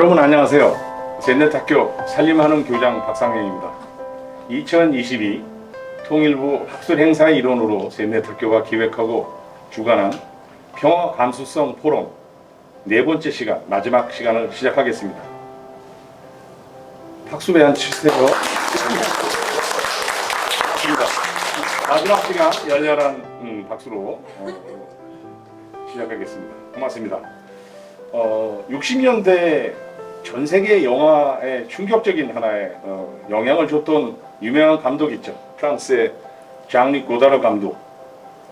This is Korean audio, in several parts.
여러분 안녕하세요. 셋넷학교 살림하는 교장 박상현입니다. 2022 통일부 학술행사의 일원으로 셋넷학교가 기획하고 주관한 평화 감수성 포럼 네 번째 시간, 마지막 시간을 시작하겠습니다. 박수 한번 치세요. 마지막 시간 열렬한 박수로 시작하겠습니다. 고맙습니다. 60년대 전 세계 영화에 충격적인 하나의 영향을 줬던 유명한 감독 있죠. 프랑스의 장리 고다르 감독.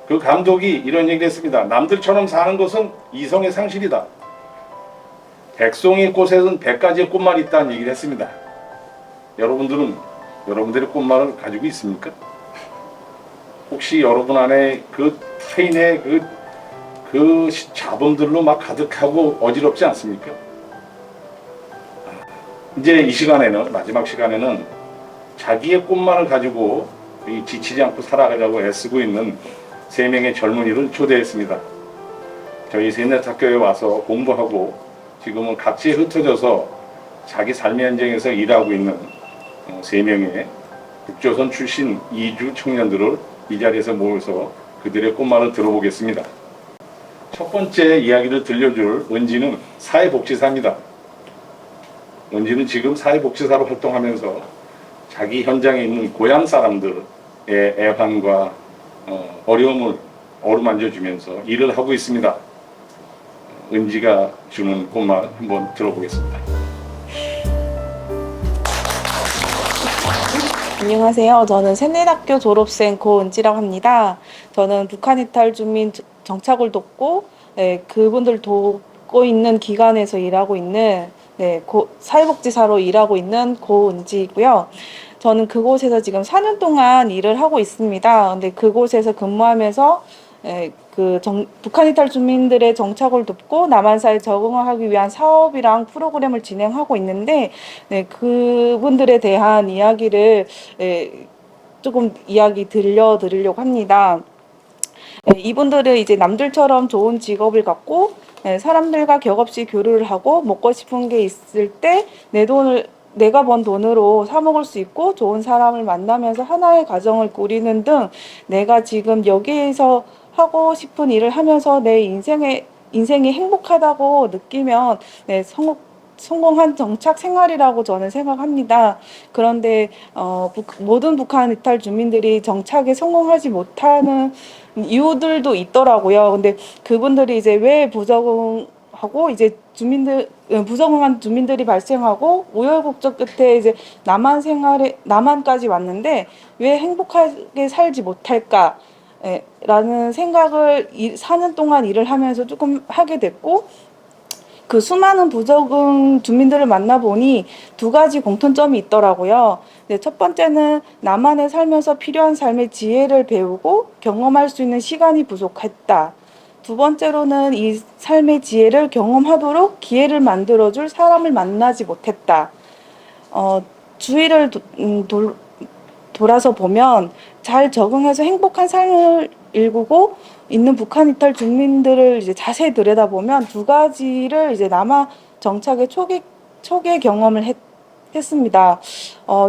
그 감독이 이런 얘기를 했습니다. 남들처럼 사는 것은 이성의 상실이다. 백송이 꽃에는 100가지의 꽃말이 있다는 얘기를 했습니다. 여러분들은 여러분들의 꽃말을 가지고 있습니까? 혹시 여러분 안에 그 타인의 그 자본들로 막 가득하고 어지럽지 않습니까? 이제 이 시간에는, 마지막 시간에는 자기의 꽃말을 가지고 지치지 않고 살아가려고 애쓰고 있는 3명의 젊은이를 초대했습니다. 저희 셋넷학교에 와서 공부하고 지금은 각지에 흩어져서 자기 삶의 현장에서 일하고 있는 3명의 북조선 출신 이주 청년들을 이 자리에서 모여서 그들의 꽃말을 들어보겠습니다. 첫 번째 이야기를 들려줄 은지는 사회복지사입니다. 은지는 지금 사회복지사로 활동하면서 자기 현장에 있는 고향 사람들의 애환과 어려움을 어루만져주면서 일을 하고 있습니다. 은지가 주는 꽃말 한번 들어보겠습니다. 안녕하세요. 저는 셋넷학교 졸업생 고은지라고 합니다. 저는 북한 이탈 주민 정착을 돕고 그분들 돕고 있는 기관에서 일하고 있는 사회복지사로 일하고 있는 고은지이고요. 저는 그곳에서 지금 4년 동안 일을 하고 있습니다. 근데 그곳에서 근무하면서 북한 이탈 주민들의 정착을 돕고 남한사회에 적응하기 위한 사업이랑 프로그램을 진행하고 있는데 그분들에 대한 이야기를 조금 이야기 들려드리려고 합니다. 이분들은 이제 남들처럼 좋은 직업을 갖고 사람들과 격없이 교류를 하고 먹고 싶은 게 있을 때 내가 번 돈으로 사 먹을 수 있고 좋은 사람을 만나면서 하나의 가정을 꾸리는 등 내가 지금 여기에서 하고 싶은 일을 하면서 내 인생이 행복하다고 느끼면 성공한 정착 생활이라고 저는 생각합니다. 그런데 모든 북한 이탈 주민들이 정착에 성공하지 못하는 이유들도 있더라고요. 근데 그분들이 이제 왜 부적응하고 이제 부적응한 주민들이 발생하고 우여곡절 끝에 이제 남한까지 왔는데 왜 행복하게 살지 못할까? 라는 생각을 4년 동안 일을 하면서 조금 하게 됐고, 그 수많은 부적응 주민들을 만나보니 2가지 공통점이 있더라고요. 첫 번째는 남한에 살면서 필요한 삶의 지혜를 배우고 경험할 수 있는 시간이 부족했다. 2번째로는 이 삶의 지혜를 경험하도록 기회를 만들어줄 사람을 만나지 못했다. 주위를 돌아서 보면 잘 적응해서 행복한 삶을 일구고 있는 북한 이탈 주민들을 이제 자세히 들여다보면 2가지를 이제 남한 정착의 초기의 경험을 했습니다.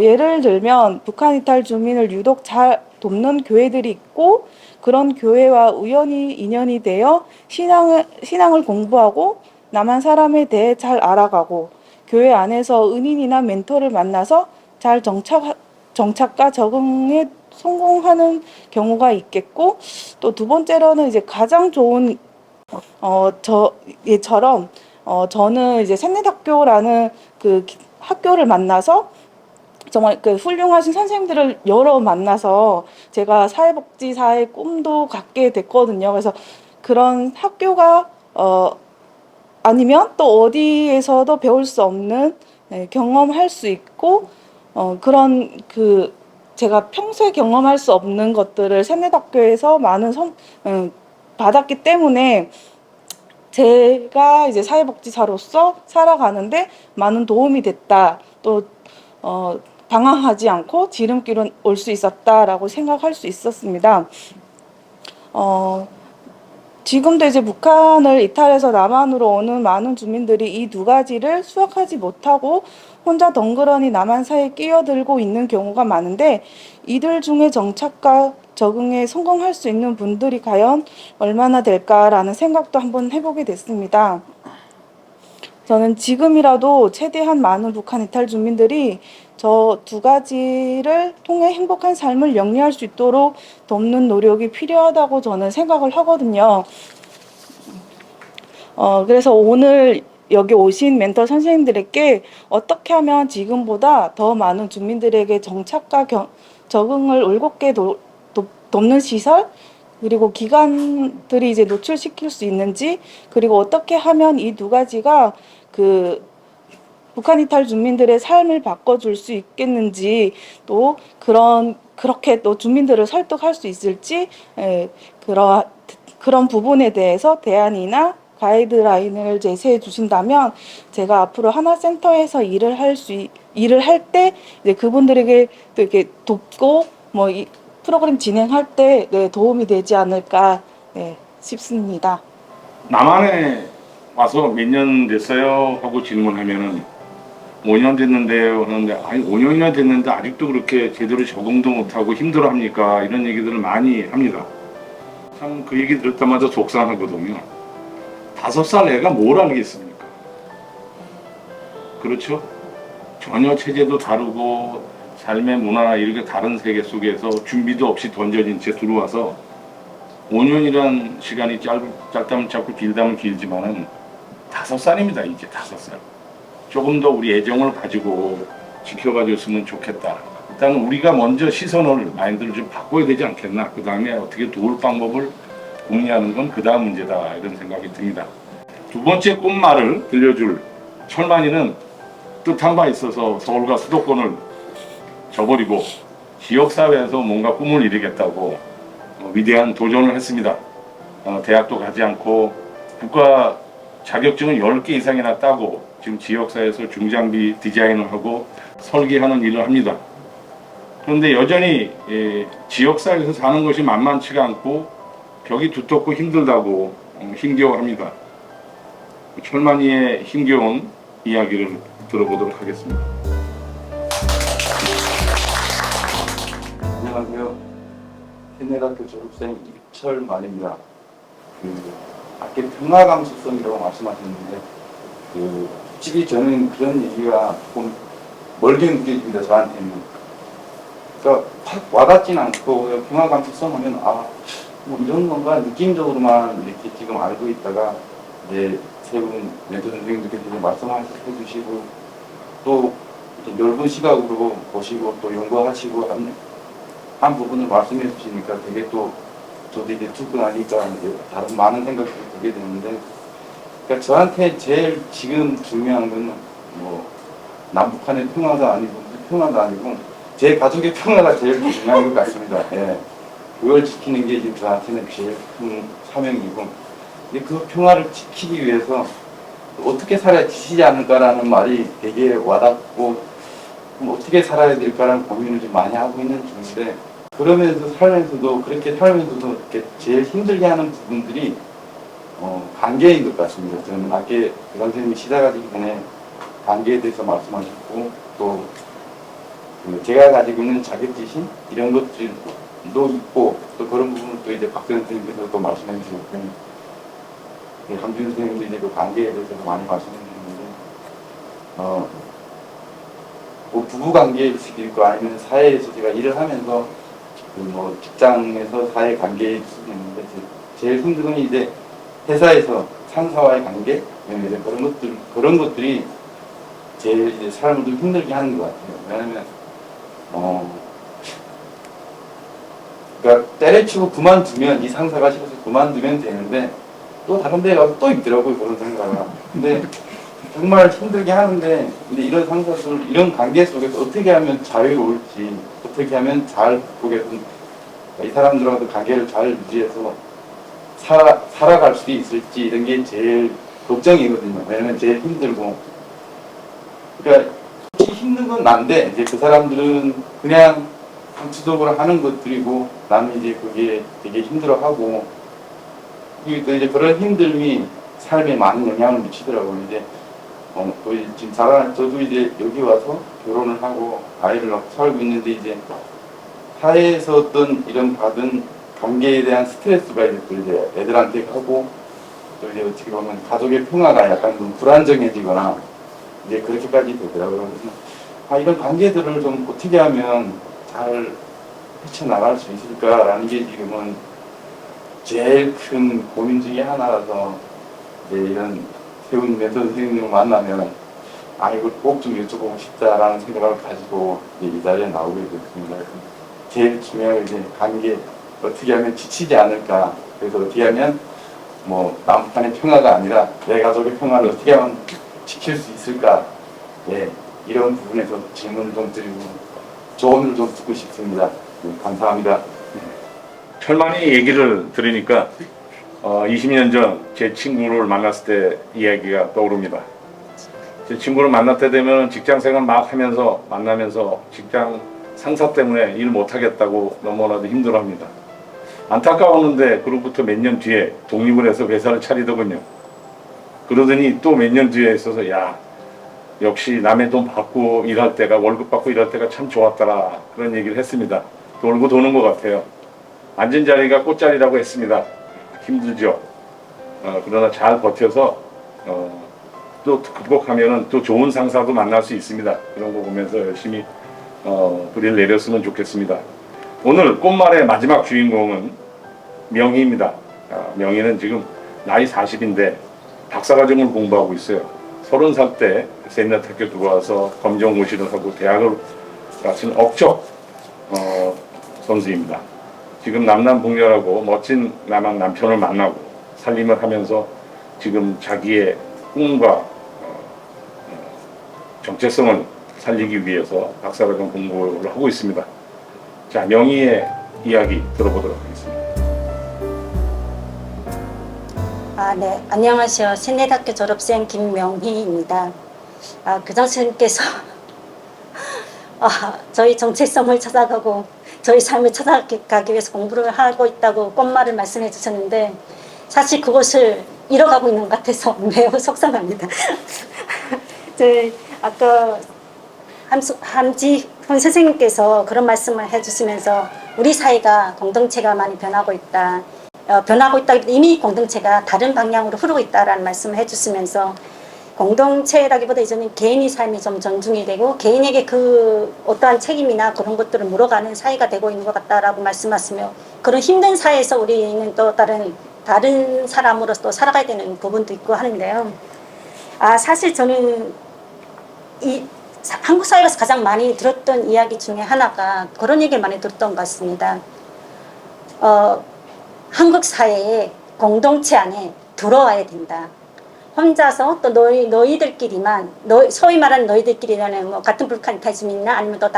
예를 들면 북한 이탈 주민을 유독 잘 돕는 교회들이 있고 그런 교회와 우연히 인연이 되어 신앙을 공부하고 남한 사람에 대해 잘 알아가고 교회 안에서 은인이나 멘토를 만나서 잘 정착과 적응에 성공하는 경우가 있겠고, 또 2번째로는 이제 가장 좋은 얘처럼 저는 이제 셋넷학교라는 그 학교를 만나서 정말 그 훌륭하신 선생님들을 여러 만나서 제가 사회복지사의 꿈도 갖게 됐거든요. 그래서 그런 학교가 아니면 또 어디에서도 배울 수 없는 경험할 수 있고 그런 제가 평소에 경험할 수 없는 것들을 셋넷학교에서 많은 받았기 때문에 제가 이제 사회복지사로서 살아가는데 많은 도움이 됐다. 또 방황하지 않고 지름길은 올 수 있었다라고 생각할 수 있었습니다. 지금도 이제 북한을 이탈해서 남한으로 오는 많은 주민들이 이 두 가지를 수확하지 못하고 혼자 덩그러니 남한 사이에 끼어들고 있는 경우가 많은데, 이들 중에 정착과 적응에 성공할 수 있는 분들이 과연 얼마나 될까라는 생각도 한번 해보게 됐습니다. 저는 지금이라도 최대한 많은 북한 이탈 주민들이 저 두 가지를 통해 행복한 삶을 영위할 수 있도록 돕는 노력이 필요하다고 저는 생각을 하거든요. 그래서 오늘 여기 오신 멘tor 선생님들에게 어떻게 하면 지금보다 더 많은 주민들에게 정착과 적응을 올곧게 돕는 시설, 그리고 기관들이 이제 노출시킬 수 있는지, 그리고 어떻게 하면 이 두 가지가 그 북한 이탈 주민들의 삶을 바꿔줄 수 있겠는지, 또 그렇게 또 주민들을 설득할 수 있을지, 그런 부분에 대해서 대안이나 가이드라인을 제시해 주신다면, 제가 앞으로 하나센터에서 일을 할 때 이제 그분들에게 또 이렇게 돕고 뭐 이 프로그램 진행할 때 도움이 되지 않을까 싶습니다. 남한에 와서 몇 년 됐어요? 하고 질문하면은 5년 됐는데요 하는데, 아니 5년이나 됐는데 아직도 그렇게 제대로 적응도 못하고 힘들어합니까? 이런 얘기들을 많이 합니다. 참 그 얘기 들을 때마다 속상하거든요. 5살 애가 뭘 알겠습니까? 그렇죠? 전혀 체제도 다르고 삶의 문화나 이렇게 다른 세계 속에서 준비도 없이 던져진 채 들어와서 5년이란 시간이 짧다면 짧고 길다면 길지만은 5살입니다. 이제 5살. 조금 더 우리 애정을 가지고 지켜봐줬으면 좋겠다. 일단 우리가 먼저 시선을, 마인드를 좀 바꿔야 되지 않겠나. 그 다음에 어떻게 도울 방법을 공유하는 건 그 다음 문제다, 이런 생각이 듭니다. 두 번째 꽃말을 들려줄 철만이는 뜻한 바 있어서 서울과 수도권을 저버리고 지역사회에서 뭔가 꿈을 이루겠다고 위대한 도전을 했습니다. 대학도 가지 않고 국가 자격증은 10개 이상이나 따고 지금 지역사회에서 중장비 디자인을 하고 설계하는 일을 합니다. 그런데 여전히 지역사회에서 사는 것이 만만치가 않고 벽이 두텁고 힘들다고 힘겨워합니다. 철만이의 힘겨운 이야기를 들어보도록 하겠습니다. 안녕하세요. 현대대학교 졸업생 이철만입니다. 아까 평화감수성이라고 말씀하셨는데, 솔직히 저는 그런 얘기가 조금 멀게 느껴집니다. 저한테는. 그러니까 확 와닿진 않고, 평화감수성 하면 뭐 이런 건가 느낌적으로만 이렇게 지금 알고 있다가, 이제 세 분 멘토 선생님들께서 말씀해 주시고, 또 넓은 시각으로 보시고 또 연구하시고 한 부분을 말씀해 주시니까 되게 또 저도 이제 듣고 나니까 이제 다른 많은 생각이 들게 되는데, 그러니까 저한테 제일 지금 중요한 건 뭐 남북한의 평화도 아니고 평화도 아니고 제 가족의 평화가 제일 중요한 것 같습니다. 예. 그걸 지키는 게 지금 저한테는 제일 큰 사명이고, 그 평화를 지키기 위해서 어떻게 살아야 지치지 않을까라는 말이 되게 와닿고, 어떻게 살아야 될까라는 고민을 좀 많이 하고 있는 중인데, 그러면서 살면서도 그렇게 살면서도 이렇게 제일 힘들게 하는 부분들이 관계인 것 같습니다. 저는 아까 그 선생님이 시작하기 전에 관계에 대해서 말씀하셨고, 또 제가 가지고 있는 자격지심 이런 것들도 있고, 또 그런 부분을 또 이제 박선 선생님께서 또 말씀해 주셨고, 강준 선생님도 이제 그 관계에 대해서 많이 말씀해 주셨는데, 뭐 부부 관계일 수도 있고, 아니면 사회에서 제가 일을 하면서 뭐 직장에서 사회 관계일 수도 있는데, 제일 힘든 건 이제 회사에서 상사와의 관계, 그런 것들이 제일 이제 사람을 좀 힘들게 하는 것 같아요. 왜냐면 그러니까 때려치고 그만두면, 이 상사가 싫어서 그만두면 되는데 또 다른 데 가서 또 있더라고요, 그런 상사가. 근데 정말 힘들게 하는데, 근데 이런 상사들, 이런 관계 속에서 어떻게 하면 자유로울지, 어떻게 하면 잘 보게, 이 사람들하고도 관계를 잘 유지해서 살아갈 수 있을지, 이런 게 제일 걱정이거든요. 왜냐면 제일 힘들고. 그러니까 힘든 건 난데, 이제 그 사람들은 그냥 상투적으로 하는 것들이고, 나는 이제 그게 되게 힘들어하고, 그리고 또 이제 그런 힘듦이 삶에 많은 영향을 미치더라고요. 이제 또 지금 저도 이제 여기 와서 결혼을 하고 아이를 낳고 살고 있는데 이제 사회에서 어떤 이런 받은 관계에 대한 스트레스가 이제 또 이제 애들한테 가고 또 이제 어떻게 보면 가족의 평화가 약간 좀 불안정해지거나 이제 그렇게까지 되더라고요. 그래서 이런 관계들을 좀 어떻게 하면 잘 헤쳐나갈 수 있을까라는 게 지금은 제일 큰 고민 중에 하나라서 이제 이런 세훈 멘토 선생님을 만나면 이걸 꼭 좀 여쭤보고 싶다라는 생각을 가지고 이제 이 자리에 나오게 됐습니다. 제일 중요한 건 이제 관계 어떻게 하면 지치지 않을까. 그래서 어떻게 하면 뭐 남편의 평화가 아니라 내 가족의 평화를 어떻게 하면 지킬 수 있을까. 예, 이런 부분에서 질문을 좀 드리고 조언을 좀 듣고 싶습니다. 네, 감사합니다. 철만이 얘기를 들으니까 20년 전 제 친구를 만났을 때 이야기가 떠오릅니다. 제 친구를 만날 때 되면 직장생활 막 하면서 만나면서 직장 상사 때문에 일 못하겠다고 너무나도 힘들어합니다. 안타까웠는데 그로부터 몇 년 뒤에 독립을 해서 회사를 차리더군요. 그러더니 또 몇 년 뒤에 있어서 야 역시 남의 돈 받고 일할 때가 월급 받고 일할 때가 참 좋았더라 그런 얘기를 했습니다. 돌고 도는 것 같아요. 앉은 자리가 꽃자리라고 했습니다. 힘들죠. 그러나 잘 버텨서 또 극복하면은 또 좋은 상사도 만날 수 있습니다. 그런 거 보면서 열심히 뿌리를 내렸으면 좋겠습니다. 오늘 꽃말의 마지막 주인공은 명희입니다. 명희는 지금 나이 40인데 박사과정을 공부하고 있어요. 30살 때 세미나학교 들어와서 검정고시를 하고 대학을 가신 억적 선수입니다. 지금 남남북녀라고 멋진 남편을 만나고 살림을 하면서 지금 자기의 꿈과 정체성을 살리기 위해서 박사과정 공부를 하고 있습니다. 자, 명희의 이야기 들어보도록 하겠습니다. 네. 안녕하세요. 세네대학교 졸업생 김명희입니다. 교장 선생님께서 저희 정체성을 찾아가고 저희 삶을 찾아가기 위해서 공부를 하고 있다고 꽃말을 말씀해 주셨는데 사실 그것을 잃어가고 있는 것 같아서 매우 속상합니다. 아까 함지훈 선생님께서 그런 말씀을 해주시면서 우리 사회가 공동체가 많이 변하고 있다. 이미 공동체가 다른 방향으로 흐르고 있다라는 말씀을 해주시면서 공동체라기보다 이제는 개인의 삶이 좀 존중이 되고 개인에게 그 어떠한 책임이나 그런 것들을 물어가는 사회가 되고 있는 것 같다라고 말씀하시며 그런 힘든 사회에서 우리는 또 다른 사람으로서 또 살아가야 되는 부분도 있고 하는데요. 사실 저는 한국 사회에서 가장 많이 들었던 이야기 중에 하나가 그런 얘기를 많이 들었던 것 같습니다. 한국 사회에 공동체 안에 들어와야 된다. 혼자서 또 너희들끼리만 소위 말하는 너희들끼리라는 뭐 같은 불칸타즘이나 아니면 또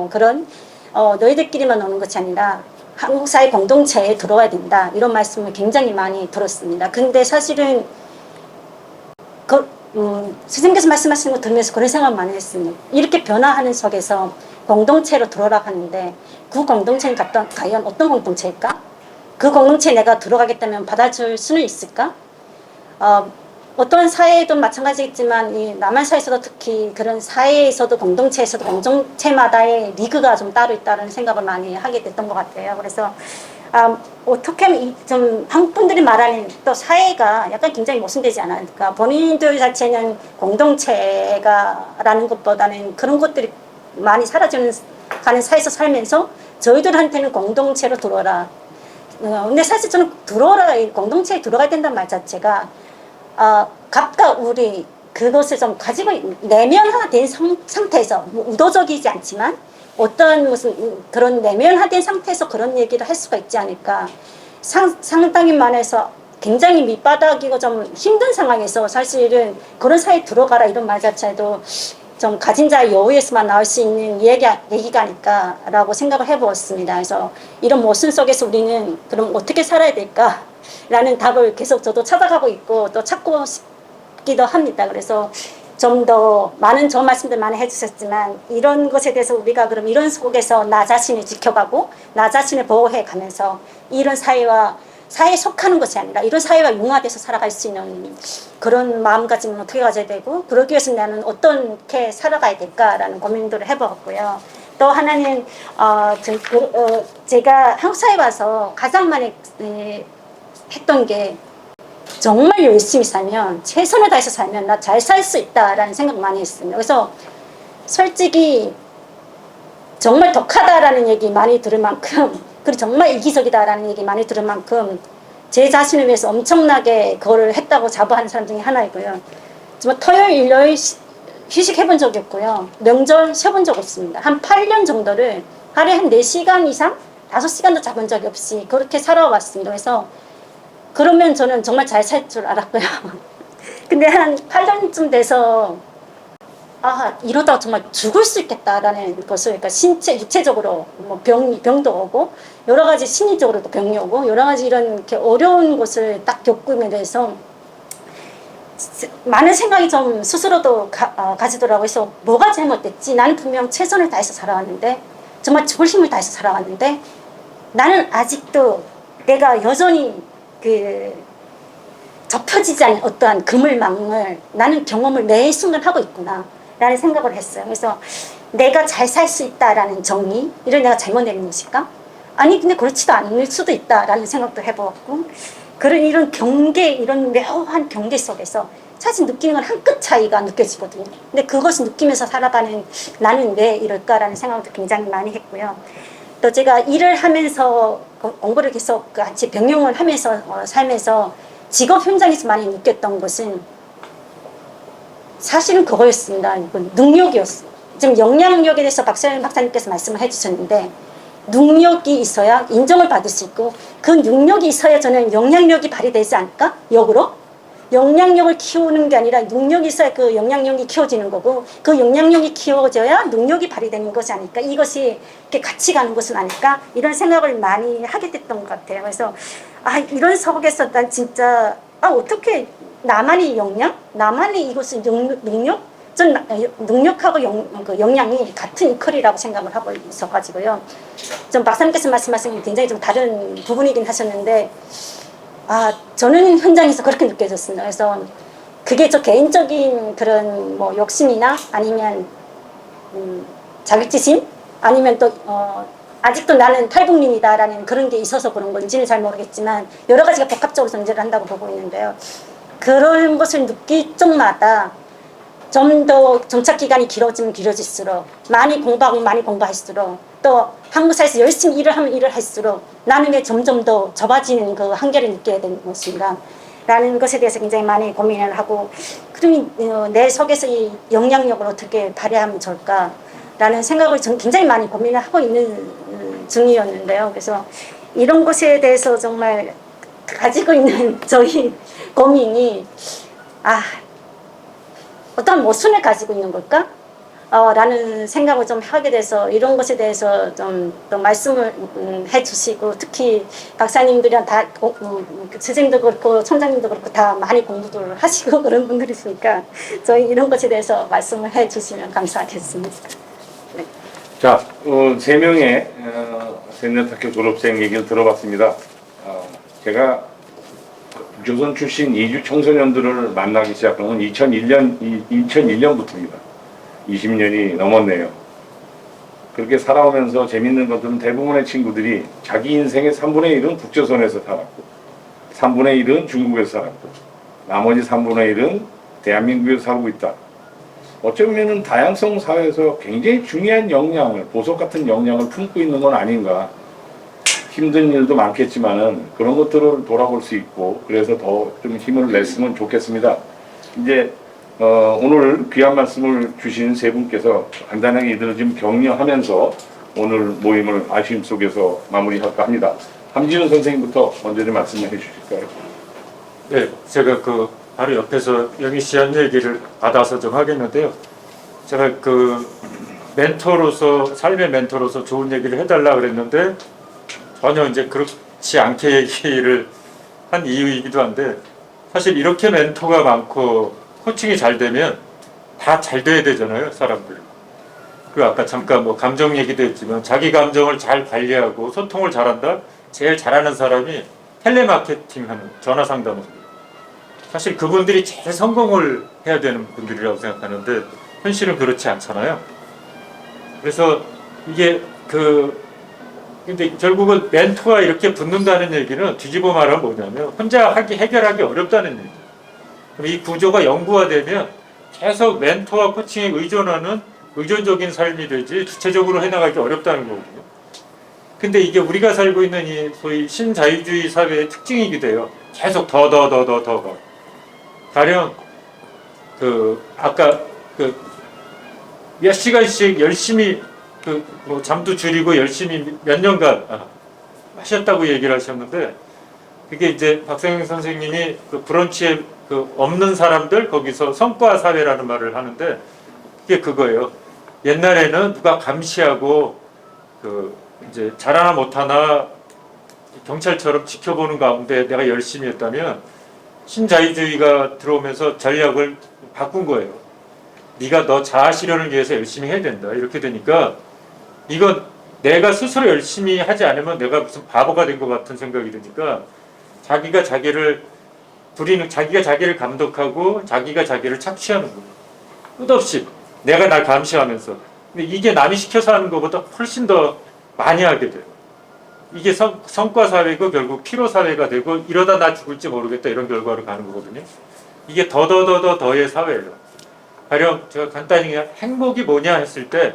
그런 너희들끼리만 오는 것이 아니라 한국 사회 공동체에 들어와야 된다. 이런 말씀을 굉장히 많이 들었습니다. 근데 사실은 선생님께서 말씀하시는 거 들으면서 그런 생각 많이 했습니다. 이렇게 변화하는 속에서 공동체로 들어오라고 하는데 그 공동체는 과연 어떤 공동체일까? 그 공동체에 내가 들어가겠다면 받아줄 수는 있을까? 어떤 사회도 마찬가지겠지만 이 남한 사회에서도 특히 그런 사회에서도 공동체에서도 공동체마다의 리그가 좀 따로 있다는 생각을 많이 하게 됐던 것 같아요. 그래서 어떻게 하면 좀 한국 분들이 말하는 또 사회가 약간 굉장히 모순되지 않을까. 본인들 자체는 공동체가라는 것보다는 그런 것들이 많이 사라지는 가는 사회에서 살면서 저희들한테는 공동체로 들어오라. 근데 사실 저는 공동체에 들어가야 된다는 말 자체가 각각 우리 그것을 좀 가지고 내면화된 상태에서 의도적이지 않지만 어떤 무슨 그런 내면화된 상태에서 그런 얘기를 할 수가 있지 않을까. 상당히 많아서 굉장히 밑바닥이고 좀 힘든 상황에서 사실은 그런 사회에 들어가라 이런 말 자체도 좀 가진 자의 여유에서만 나올 수 있는 얘기가 아닐까라고 생각을 해보았습니다. 그래서 이런 모순 속에서 우리는 그럼 어떻게 살아야 될까라는 답을 계속 저도 찾아가고 있고 또 찾고 싶기도 합니다. 그래서 좀 더 많은 좋은 말씀들 많이 해주셨지만 이런 것에 대해서 우리가 그럼 이런 속에서 나 자신을 지켜가고 나 자신을 보호해 가면서 이런 사회와 사회에 속하는 것이 아니라 이런 사회와 융화돼서 살아갈 수 있는 그런 마음가짐은 어떻게 가져야 되고 그러기 위해서 나는 어떻게 살아가야 될까라는 고민들을 해보았고요. 또 하나는 제가 한국 사회에 와서 가장 많이 했던 게 정말 열심히 살면 최선을 다해서 살면 나 잘 살 수 있다라는 생각 많이 했습니다. 그래서 솔직히 정말 독하다라는 얘기 많이 들을 만큼 그리고 정말 이기적이다라는 얘기 많이 들을 만큼 제 자신을 위해서 엄청나게 그거를 했다고 자부하는 사람 중에 하나이고요. 정말 토요일, 일요일 휴식해본 적이 없고요. 명절 쉬어본 적 없습니다. 한 8년 정도를 하루에 한 4시간 이상? 5시간도 자본 적이 없이 그렇게 살아왔습니다. 그래서 그러면 저는 정말 잘 살 줄 알았고요. 근데 한 8년쯤 돼서 이러다가 정말 죽을 수 있겠다라는 것을, 그러니까 육체적으로 뭐 병도 오고, 여러 가지 심리적으로도 병이 오고, 여러 가지 이런 이렇게 어려운 것을 딱 겪으면 돼서, 많은 생각이 좀 스스로도 가지더라고요. 그래서 뭐가 잘못됐지? 나는 분명 최선을 다해서 살아왔는데, 정말 죽을 힘을 다해서 살아왔는데, 나는 아직도 내가 여전히 접혀지지 않은 어떠한 그물망을 나는 경험을 매 순간 하고 있구나. 라는 생각을 했어요. 그래서 내가 잘 살 수 있다라는 정의, 이걸 내가 잘못 내린 것일까? 아니, 근데 그렇지도 않을 수도 있다라는 생각도 해보았고, 이런 경계, 이런 묘한 경계 속에서 사실 느끼는 건 한 끗 차이가 느껴지거든요. 근데 그것을 느끼면서 살아가는 나는 왜 이럴까라는 생각도 굉장히 많이 했고요. 또 제가 일을 하면서 공부를 계속 같이 병행을 하면서 살면서 직업 현장에서 많이 느꼈던 것은 사실은 그거였습니다. 능력이었어요. 지금 영향력에 대해서 박사님께서 말씀을 해주셨는데 능력이 있어야 인정을 받을 수 있고 그 능력이 있어야 저는 영향력이 발휘되지 않을까? 역으로? 영향력을 키우는 게 아니라 능력이 있어야 그 영향력이 키워지는 거고 그 영향력이 키워져야 능력이 발휘되는 것이 아닐까? 이것이 이렇게 같이 가는 것은 아닐까? 이런 생각을 많이 하게 됐던 것 같아요. 그래서 이런 속에서 난 진짜 어떻게 나만의 역량? 나만의 이것은 능력? 전 능력하고 역량이 같은 이퀄이라고 생각을 하고 있어가지고요. 좀 박사님께서 말씀하신 게 굉장히 좀 다른 부분이긴 하셨는데, 저는 현장에서 그렇게 느껴졌습니다. 그래서 그게 저 개인적인 그런 뭐 욕심이나 아니면 자격지심? 아니면 또 아직도 나는 탈북민이다라는 그런 게 있어서 그런 건지는 잘 모르겠지만 여러 가지가 복합적으로 존재를 한다고 보고 있는데요. 그런 것을 느낄 적마다 좀 더 정착 기간이 길어지면 길어질수록 많이 공부할수록 또 한국 사회에서 열심히 일을 하면 일을 할수록 나는 왜 점점 더 좁아지는 그 한계를 느끼게 되는 것인가 라는 것에 대해서 굉장히 많이 고민을 하고 그러면 내 속에서 이 영향력을 어떻게 발휘하면 좋을까 라는 생각을 저는 굉장히 많이 고민을 하고 있는 중이었는데요. 그래서 이런 것에 대해서 정말 가지고 있는 저희 고민이 어떤 모순을 가지고 있는 걸까? 라는 생각을 좀 하게 돼서 이런 것에 대해서 좀 또 말씀을 해주시고 특히 박사님들이랑 다 선생님도 그렇고 총장님도 그렇고 다 많이 공부를 하시고 그런 분들이시니까 저희 이런 것에 대해서 말씀을 해주시면 감사하겠습니다. 네. 자, 3명의 샌넷학교 졸업생 얘기를 들어봤습니다. 제가 조선 출신 이주 청소년들을 만나기 시작한 건 2001년부터입니다. 20년이 넘었네요. 그렇게 살아오면서 재밌는 것들은 대부분의 친구들이 자기 인생의 3분의 1은 북조선에서 살았고 3분의 1은 중국에서 살았고 나머지 3분의 1은 대한민국에서 살고 있다. 어쩌면 다양성 사회에서 굉장히 중요한 역량을, 보석 같은 역량을 품고 있는 건 아닌가. 힘든 일도 많겠지만은 그런 것들을 돌아볼 수 있고 그래서 더 좀 힘을 냈으면 좋겠습니다. 이제 오늘 귀한 말씀을 주신 세 분께서 간단하게 이들을 좀 격려하면서 오늘 모임을 아쉬움 속에서 마무리할까 합니다. 함지훈 선생님부터 먼저 좀 말씀해 주실까요? 네, 제가 바로 옆에서 영희 씨 한 얘기를 받아서 좀 하겠는데요. 제가 멘토로서, 삶의 멘토로서 좋은 얘기를 해달라 그랬는데 전혀 이제 그렇지 않게 얘기를 한 이유이기도 한데 사실 이렇게 멘토가 많고 코칭이 잘 되면 다 잘 돼야 되잖아요, 사람들. 아까 잠깐 감정 얘기도 했지만 자기 감정을 잘 관리하고 소통을 잘한다? 제일 잘하는 사람이 텔레마케팅하는 전화 상담원. 사실 그분들이 제일 성공을 해야 되는 분들이라고 생각하는데 현실은 그렇지 않잖아요. 그래서 이게 근데 결국은 멘토가 이렇게 붙는다는 얘기는 뒤집어 말하면 뭐냐면 혼자 해결하기 어렵다는 얘기예요. 그럼 이 구조가 영구화되면 계속 멘토와 코칭에 의존하는 의존적인 삶이 되지 주체적으로 해나가기 어렵다는 거거든요. 근데 이게 우리가 살고 있는 이 소위 신자유주의 사회의 특징이기도 해요. 계속 더가. 가령 아까 몇 시간씩 열심히 뭐 잠도 줄이고 열심히 몇 년간 하셨다고 얘기를 하셨는데 그게 이제 박상영 선생님이 브런치에 없는 사람들 거기서 성과 사회라는 말을 하는데 그게 그거예요. 옛날에는 누가 감시하고 이제 잘하나 못하나 경찰처럼 지켜보는 가운데 내가 열심히 했다면 신자유주의가 들어오면서 전략을 바꾼 거예요. 네가 너 자아 실현을 위해서 열심히 해야 된다. 이렇게 되니까 이건 내가 스스로 열심히 하지 않으면 내가 무슨 바보가 된 것 같은 생각이 드니까 자기가 자기를 감독하고 자기가 자기를 착취하는 거예요. 끝없이 내가 날 감시하면서. 근데 이게 남이 시켜서 하는 것보다 훨씬 더 많이 하게 돼요. 이게 성과 사회고 결국 피로 사회가 되고 이러다 나 죽을지 모르겠다 이런 결과로 가는 거거든요. 이게 더의 사회예요. 가령 제가 간단히 그냥 행복이 뭐냐 했을 때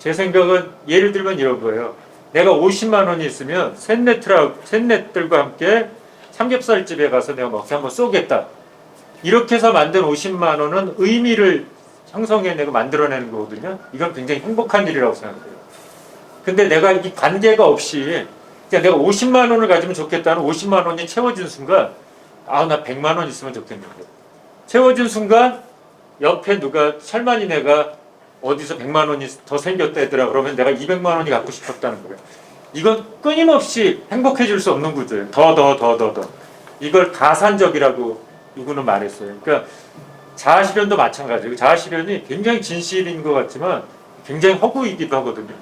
제 생각은 예를 들면 이런 거예요. 내가 50만 원이 있으면 셋넷들과 함께 삼겹살집에 가서 내가 먹기 한번 쏘겠다. 이렇게 해서 만든 50만 원은 의미를 형성해내고 만들어내는 거거든요. 이건 굉장히 행복한 일이라고 생각해요. 근데 내가 이 관계가 없이 그냥 내가 50만 원을 가지면 좋겠다는 50만 원이 채워진 순간 나 100만 원 있으면 좋겠는데 채워진 순간 옆에 누가 설마 니네가 어디서 100만 원이 더 생겼다 했더라 그러면 내가 200만 원이 갖고 싶었다는 거예요. 이건 끊임없이 행복해질 수 없는 구조예요. 더. 이걸 가산적이라고 누구는 말했어요. 그러니까 자아실현도 마찬가지고 자아실현이 굉장히 진실인 것 같지만 굉장히 허구이기도 하거든요.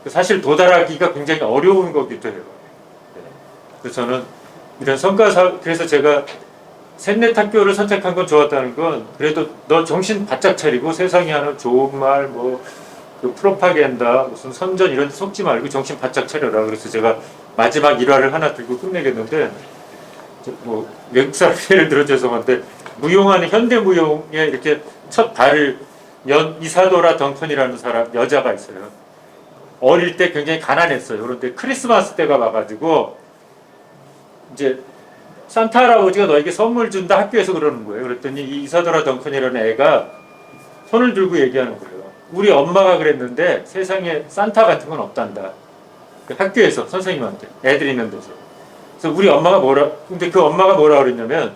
사실 도달하기가 굉장히 어려운 거기도 해요. 그래서 저는 이런 그래서 제가 셋넷 학교를 선택한 건 좋았다는 건 그래도 너 정신 바짝 차리고 세상에 하는 좋은 말 프로파간다 무슨 선전 이런 데 속지 말고 정신 바짝 차려라. 그래서 제가 마지막 일화를 하나 들고 끝내겠는데 뭐 외국 사람 예를 들어 죄송한데 무용하는 현대 무용에 이렇게 첫 발을 이사도라 덩컨이라는 여자가 있어요. 어릴 때 굉장히 가난했어요. 그런데 크리스마스 때가 와가지고 이제 산타 할아버지가 너에게 선물 준다 학교에서 그러는 거예요. 그랬더니 이 이사도라 덩컨이라는 애가 손을 들고 얘기하는 거예요. 우리 엄마가 그랬는데 세상에 산타 같은 건 없단다. 학교에서 선생님한테 애들 있는 데서. 그래서 우리 엄마가 근데 그 엄마가 뭐라 그랬냐면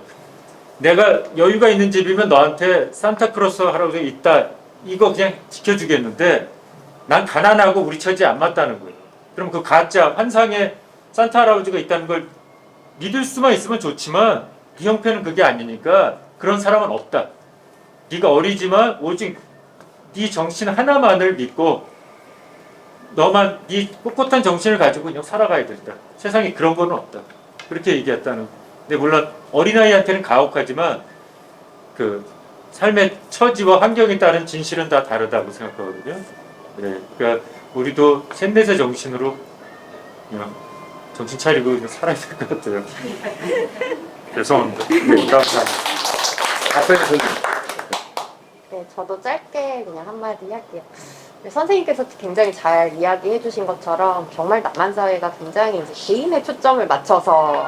내가 여유가 있는 집이면 너한테 산타크로스 할아버지가 있다. 이거 그냥 지켜주겠는데 난 가난하고 우리 처지에 안 맞다는 거예요. 그럼 그 가짜 환상의 산타 할아버지가 있다는 걸 믿을 수만 있으면 좋지만 네 형편은 그게 아니니까 그런 사람은 없다. 네가 어리지만 오직 네 정신 하나만을 믿고 너만 네 꼿꼿한 정신을 가지고 그냥 살아가야 된다. 세상에 그런 거는 없다. 그렇게 얘기했다는. 근데 물론 어린아이한테는 가혹하지만 그 삶의 처지와 환경에 따른 진실은 다 다르다고 생각하거든요. 네, 그러니까 우리도 셋넷의 정신으로 그냥 정신 차리고 그냥 살아야 될 것 같아요. 죄송합니다. 네, 감사합니다. 네, 저도 짧게 그냥 한마디 할게요. 네, 선생님께서 굉장히 잘 이야기해 주신 것처럼 정말 남한 사회가 굉장히 이제 개인의 초점을 맞춰서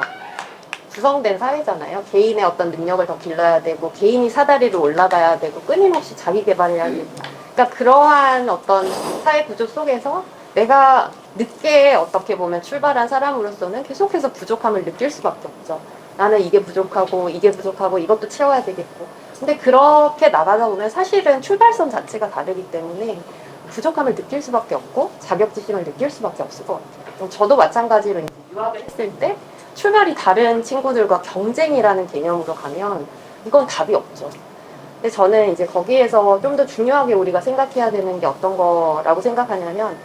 구성된 사회잖아요. 개인의 어떤 능력을 더 길러야 되고 개인이 사다리를 올라가야 되고 끊임없이 자기 개발해야 되고 그러니까 그러한 어떤 사회 구조 속에서 내가 늦게 어떻게 보면 출발한 사람으로서는 계속해서 부족함을 느낄 수밖에 없죠. 나는 이게 부족하고 이것도 채워야 되겠고 근데 그렇게 나가다 보면 사실은 출발선 자체가 다르기 때문에 부족함을 느낄 수밖에 없고 자격지심을 느낄 수밖에 없을 것 같아요. 저도 마찬가지로 이제 유학을 했을 때 출발이 다른 친구들과 경쟁이라는 개념으로 가면 이건 답이 없죠. 근데 저는 이제 거기에서 좀 더 중요하게 우리가 생각해야 되는 게 어떤 거라고 생각하냐면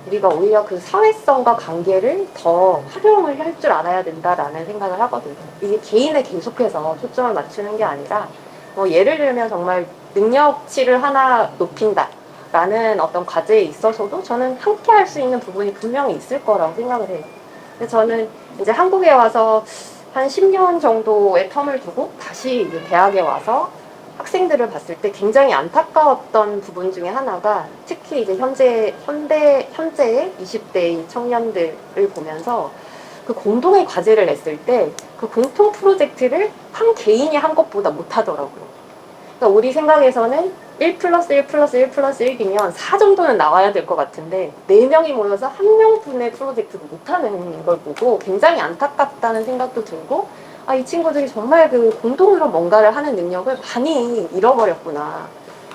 우리가 오히려 그 사회성과 관계를 더 활용을 할 줄 알아야 된다라는 생각을 하거든요. 이게 개인에 계속해서 초점을 맞추는 게 아니라 뭐 예를 들면 정말 능력치를 하나 높인다라는 어떤 과제에 있어서도 저는 함께 할 수 있는 부분이 분명히 있을 거라고 생각을 해요. 근데 저는 이제 한국에 와서 한 10년 정도의 텀을 두고 다시 이제 대학에 와서 학생들을 봤을 때 굉장히 안타까웠던 부분 중에 하나가 특히 이제 현재의 20대의 청년들을 보면서 그 공동의 과제를 냈을 때 그 공통 프로젝트를 한 개인이 한 것보다 못하더라고요. 그러니까 우리 생각에서는 1 플러스 1 플러스 1 플러스 1이면 4 정도는 나와야 될 것 같은데 4명이 모여서 한 명분의 프로젝트도 못하는 걸 보고 굉장히 안타깝다는 생각도 들고 아, 이 친구들이 정말 그 공동으로 뭔가를 하는 능력을 많이 잃어버렸구나.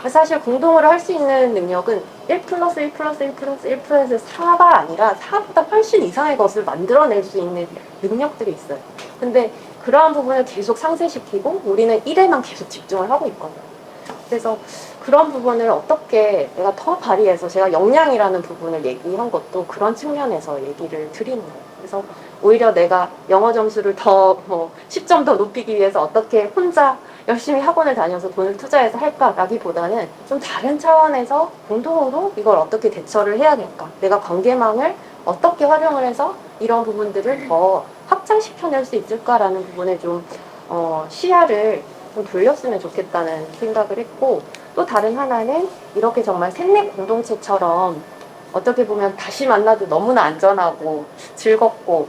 사실 공동으로 할 수 있는 능력은 1 플러스 1 플러스 1 플러스 1 플러스 4가 아니라 4보다 훨씬 이상의 것을 만들어낼 수 있는 능력들이 있어요. 근데 그러한 부분을 계속 상쇄시키고 우리는 1에만 계속 집중을 하고 있거든요. 그래서 그런 부분을 어떻게 내가 더 발휘해서 제가 역량이라는 부분을 얘기한 것도 그런 측면에서 얘기를 드리는 거예요. 그래서 오히려 내가 영어 점수를 더 10점 더 높이기 위해서 어떻게 혼자 열심히 학원을 다녀서 돈을 투자해서 할까라기보다는 좀 다른 차원에서 공동으로 이걸 어떻게 대처를 해야 될까? 내가 관계망을 어떻게 활용을 해서 이런 부분들을 더 확장시켜낼 수 있을까라는 부분에 좀 시야를 좀 돌렸으면 좋겠다는 생각을 했고 또 다른 하나는 이렇게 정말 셋넷 공동체처럼 어떻게 보면 다시 만나도 너무나 안전하고 즐겁고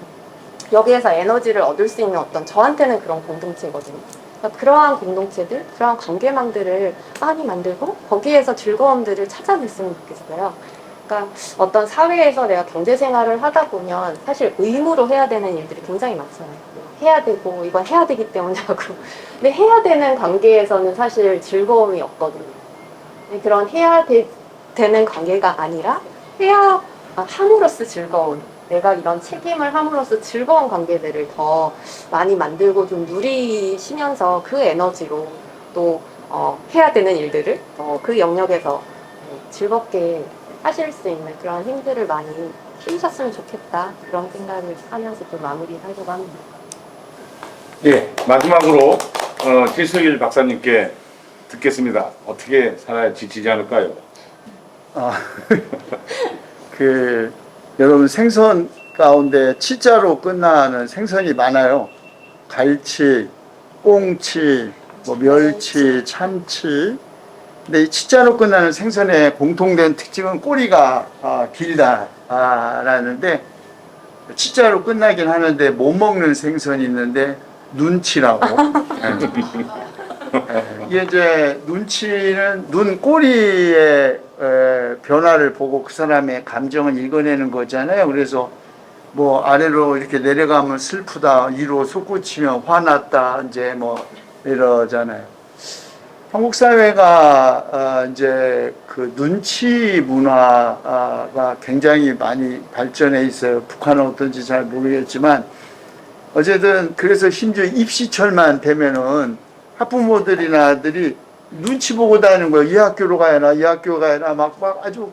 여기에서 에너지를 얻을 수 있는 어떤 저한테는 그런 공동체거든요. 그러니까 그러한 공동체들, 그러한 관계망들을 많이 만들고 거기에서 즐거움들을 찾아냈으면 좋겠어요. 그러니까 어떤 사회에서 내가 경제생활을 하다 보면 사실 의무로 해야 되는 일들이 굉장히 많잖아요. 해야 되고 이건 해야 되기 때문에 하고 근데 해야 되는 관계에서는 사실 즐거움이 없거든요. 그런 되는 관계가 아니라 해야 함으로써 즐거운 내가 이런 책임을 함으로써 즐거운 관계들을 더 많이 만들고 좀 누리시면서 그 에너지로 또 해야 되는 일들을 그 영역에서 즐겁게 하실 수 있는 그런 힘들을 많이 키우셨으면 좋겠다 그런 생각을 하면서 좀 마무리하려고 합니다. 예, 마지막으로 지석일 박사님께 듣겠습니다. 어떻게 살아야 지치지 않을까요? 여러분 생선 가운데 치자로 끝나는 생선이 많아요. 갈치, 꽁치, 멸치, 참치. 근데 이 치자로 끝나는 생선의 공통된 특징은 꼬리가 길다라는데 치자로 끝나긴 하는데 못 먹는 생선이 있는데 눈치라고. 이게 이제 눈치는 눈 꼬리의 변화를 보고 그 사람의 감정을 읽어내는 거잖아요. 그래서 뭐 아래로 이렇게 내려가면 슬프다, 위로 솟구치면 화났다, 이제 이러잖아요. 한국 사회가 이제 그 눈치 문화가 굉장히 많이 발전해 있어요. 북한은 어떤지 잘 모르겠지만 어쨌든 그래서 심지어 입시철만 되면은 학부모들이나 아들이 눈치 보고 다니는 거예요. 이 학교로 가야 하나, 이 학교 가야 하나, 막 아주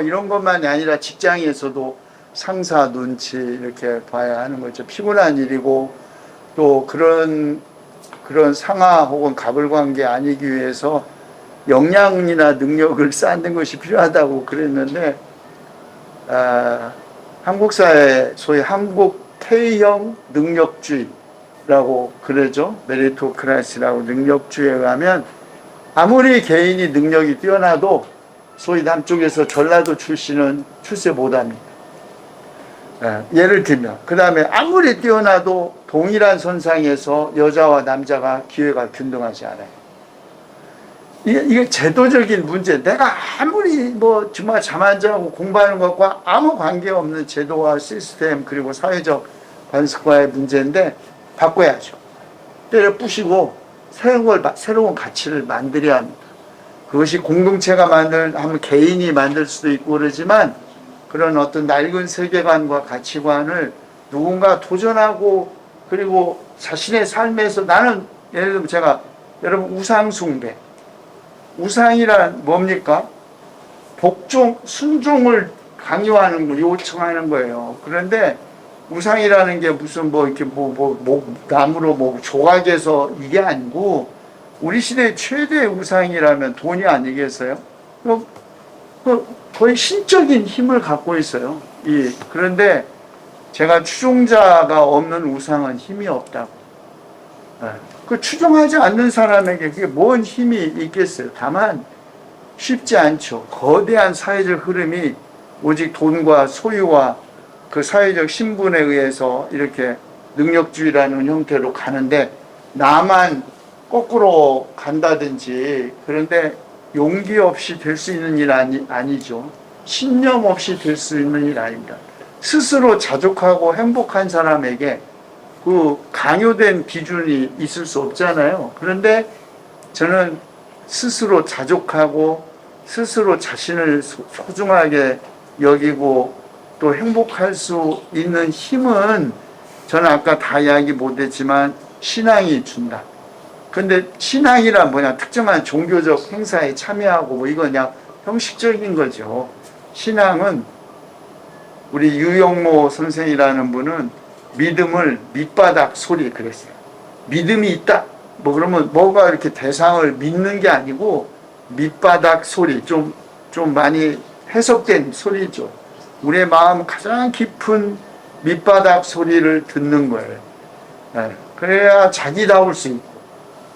이런 것만이 아니라 직장에서도 상사 눈치 이렇게 봐야 하는 거죠. 피곤한 일이고 또 그런 상하 혹은 갑을관계 아니기 위해서 역량이나 능력을 쌓는 것이 필요하다고 그랬는데 한국 사회 소위 한국 K형 능력주의라고 그러죠. 메리토크라시라고 능력주의에 의하면 아무리 개인이 능력이 뛰어나도 소위 남쪽에서 전라도 출신은 출세 못합니다. 예를 들면 그 다음에 아무리 뛰어나도 동일한 선상에서 여자와 남자가 기회가 균등하지 않아요. 이게 제도적인 문제. 내가 아무리 정말 잠 안 자고 공부하는 것과 아무 관계없는 제도와 시스템 그리고 사회적 관습과의 문제인데 바꿔야죠. 때려 부시고 새로운 가치를 만들어야 합니다. 그것이 공동체가 하면 개인이 만들 수도 있고 그러지만 그런 어떤 낡은 세계관과 가치관을 누군가 도전하고 그리고 자신의 삶에서 나는 예를 들면 여러분 우상이란 뭡니까? 순종을 강요하는 거, 요청하는 거예요. 그런데 우상이라는 게 무슨 뭐 이렇게 나무로 뭐 조각해서 이게 아니고 우리 시대의 최대의 우상이라면 돈이 아니겠어요? 거의 신적인 힘을 갖고 있어요. 그런데 제가 추종자가 없는 우상은 힘이 없다고. 그 추종하지 않는 사람에게 그게 뭔 힘이 있겠어요? 다만 쉽지 않죠. 거대한 사회적 흐름이 오직 돈과 소유와 그 사회적 신분에 의해서 이렇게 능력주의라는 형태로 가는데 나만 거꾸로 간다든지 그런데 용기 없이 될 수 있는 일 아니죠. 신념 없이 될 수 있는 일 아닙니다. 스스로 자족하고 행복한 사람에게 그 강요된 기준이 있을 수 없잖아요. 그런데 저는 스스로 자족하고 스스로 자신을 소중하게 여기고 또 행복할 수 있는 힘은 저는 아까 다 이야기 못했지만 신앙이 준다. 근데 신앙이란 뭐냐? 특정한 종교적 행사에 참여하고 뭐 이거 그냥 형식적인 거죠. 신앙은 우리 유영모 선생이라는 분은 믿음을 밑바닥 소리 그랬어요. 믿음이 있다. 뭐 그러면 뭐가 이렇게 대상을 믿는 게 아니고 밑바닥 소리 좀 많이 해석된 소리죠. 우리의 마음 가장 깊은 밑바닥 소리를 듣는 거예요. 그래야 자기다울 수 있고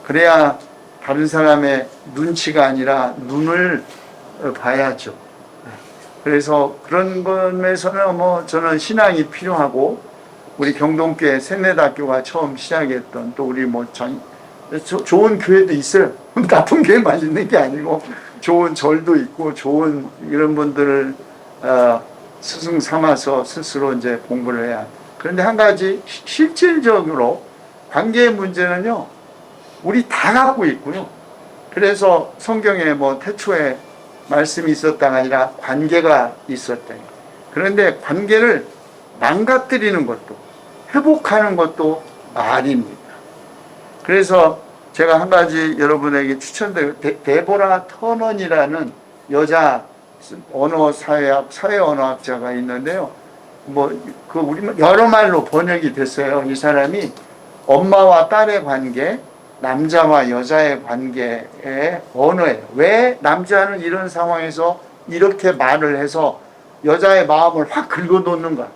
그래야 다른 사람의 눈치가 아니라 눈을 봐야죠. 그래서 그런 것에서는 뭐 저는 신앙이 필요하고 우리 경동교회 세네대학교가 처음 시작했던 또 우리 뭐 좋은 교회도 있어요. 나쁜 교회만 있는 게 아니고 좋은 절도 있고 좋은 이런 분들을 스승 삼아서 스스로 이제 공부를 해야. 그런데 한 가지 실질적으로 관계의 문제는요. 우리 다 갖고 있고요. 그래서 성경에 뭐 태초에 말씀이 있었다가 아니라 관계가 있었다. 그런데 관계를 망가뜨리는 것도 회복하는 것도 말입니다. 그래서 제가 한 가지 여러분에게 추천드려요. 데보라 터넌이라는 여자 사회 언어학자가 있는데요. 우리 여러 말로 번역이 됐어요. 이 사람이 엄마와 딸의 관계, 남자와 여자의 관계의 언어예요. 왜 남자는 이런 상황에서 이렇게 말을 해서 여자의 마음을 확 긁어놓는가?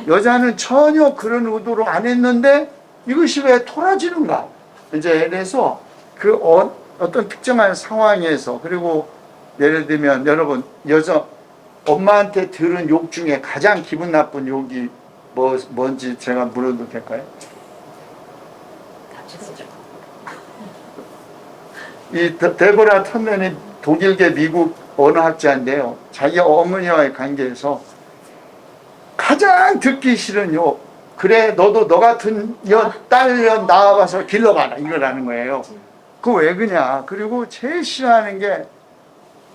여자는 전혀 그런 의도로 안 했는데 이것이 왜 토라지는가? 이제 그래서 어떤 특정한 상황에서 그리고 예를 들면 여러분 엄마한테 들은 욕 중에 가장 기분 나쁜 욕이 뭔지 제가 물어도 될까요? 이 데보라 터넌이 독일계 미국 언어학자인데요. 자기 어머니와의 관계에서 가장 듣기 싫은 욕. 그래 너도 너 같은 딸년 낳아봐서 길러봐라 이거라는 거예요. 그거 왜 그냐. 그리고 제일 싫어하는 게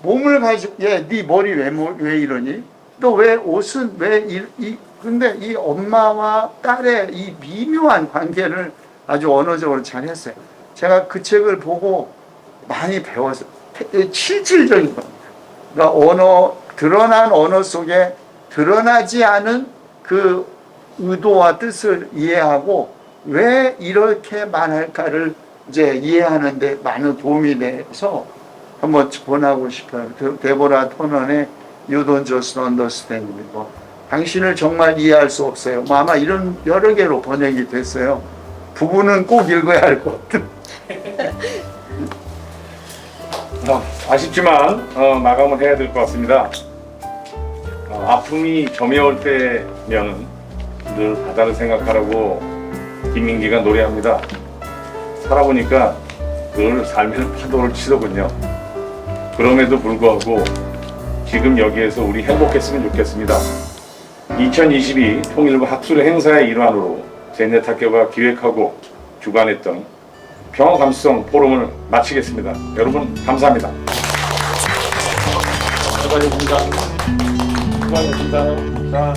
몸을 가지고 네 머리 왜 이러니? 또 왜 옷은 근데 이 엄마와 딸의 이 미묘한 관계를 아주 언어적으로 잘 했어요. 제가 그 책을 보고 많이 배웠어요. 실질적인 겁니다. 그러니까 드러난 언어 속에 드러나지 않은 그 의도와 뜻을 이해하고 왜 이렇게 말할까를 이제 이해하는데 많은 도움이 돼서 한번 권하고 싶어요. 데보라 터넌의 You Don't Just Understand Me. 당신을 정말 이해할 수 없어요. 아마 이런 여러 개로 번역이 됐어요. 부부는 꼭 읽어야 할 것 같은. 아쉽지만 마감을 해야 될 것 같습니다. 아픔이 저며올 때면 늘 바다를 생각하라고 김민기가 노래합니다. 살아보니까 늘 삶에는 파도를 치더군요. 그럼에도 불구하고 지금 여기에서 우리 행복했으면 좋겠습니다. 2022 통일부 학술 행사의 일환으로 세네대학교가 기획하고 주관했던 평화 감수성 포럼을 마치겠습니다. 여러분 감사합니다. 수고하셨습니다. 수고하셨습니다. 자,